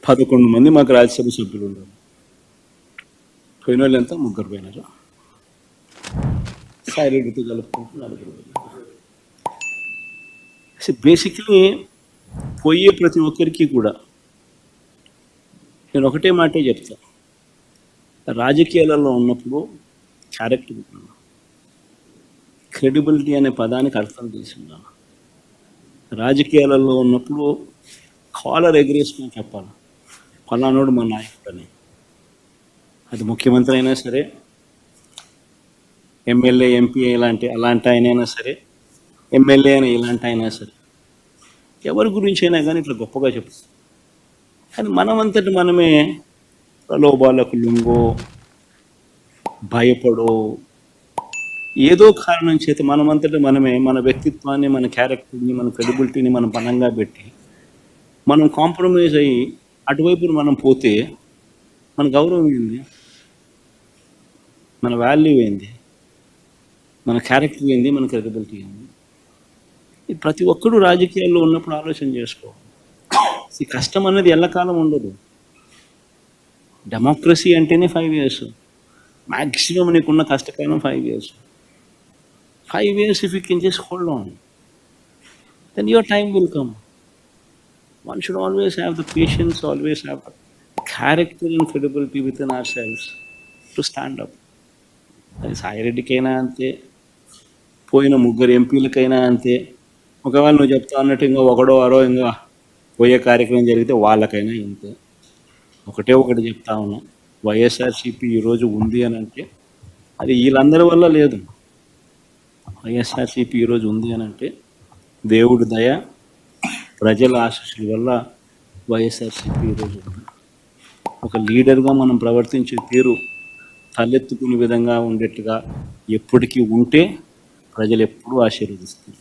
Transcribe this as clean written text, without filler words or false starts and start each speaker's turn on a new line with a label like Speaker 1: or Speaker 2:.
Speaker 1: 11 మంది మాకు రాజ్యసభ సభ్యులు ఉన్నారు. పోయిన వాళ్ళు ఎంత? 3 పోయినారు. సాయిరెడ్డితో కలుపుకుంటూ 4 పోయినారు. బేసిక్లీ పోయే ప్రతి ఒక్కరికి కూడా నేను ఒకటే మాటే చెప్తా, రాజకీయాలలో ఉన్నప్పుడు క్యారెక్టర్, క్రెడిబిలిటీ అనే పదానికి అర్థం తెలిసిందా. రాజకీయాలలో ఉన్నప్పుడు కాలర్ ఎగరేసుకొని చెప్పాలి, ఫలానోడు మా నాయకుడు అని. అది ముఖ్యమంత్రి అయినా సరే, ఎమ్మెల్యే, ఎంపీ అలాంటి ఆయనైనా సరే, ఎమ్మెల్యే అయినా ఇలాంటి అయినా సరే, ఎవరి గురించి అయినా కానీ ఇట్లా గొప్పగా చెప్తాం. కానీ మనమంతటి మనమే ప్రలోభాలకు లొంగో, భయపడో, ఏదో కారణం చేత మనమంతటి మనమే మన వ్యక్తిత్వాన్ని, మన క్యారెక్టర్ని, మన క్రెడిబిలిటీని మనం పనంగా పెట్టి మనం కాంప్రమైజ్ అయ్యి అటువైపు మనం పోతే మన గౌరవం ఏంది, మన వాల్యూ ఏంది, మన క్యారెక్టర్ ఏంది, మన క్రెడిబిలిటీ ఏంది? ప్రతి ఒక్కరూ రాజకీయాల్లో ఉన్నప్పుడు ఆలోచన చేసుకోవాలి. ఈ కష్టం అనేది ఎల్లకాలం ఉండదు. డెమోక్రసీ అంటేనే 5 years. మ్యాక్సిమం నీకున్న కష్టకాలం 5 years. 5 years if you can just hold on, then your time will come. One should always have the patience, always have the character and credibility within ourselves to stand up. అది సాయిరెడ్డికైనా అంతే, పోయిన 3 ఎంపీలకైనా అంతే. ఒకవేళ నువ్వు చెప్తా అన్నట్టు ఇంకా ఒకడో అరో ఇంకా పోయే కార్యక్రమం జరిగితే వాళ్ళకైనా ఇంతే. ఒకటి చెప్తా ఉన్నా, వైఎస్ఆర్సీపీ ఈరోజు ఉంది అని అంటే అది వీళ్ళందరి వల్ల లేదు. వైఎస్ఆర్సీపీ ఈరోజు ఉంది అని అంటే దేవుడి దయ, ప్రజల ఆశీస్సుల వల్ల వైఎస్ఆర్సీపీ ఈరోజు ఉంది. ఒక లీడర్గా మనం ప్రవర్తించే తీరు తలెత్తుకునే విధంగా ఉండేట్టుగా ఎప్పటికీ ఉంటే ప్రజలు ఎప్పుడూ ఆశీర్వదిస్తారు.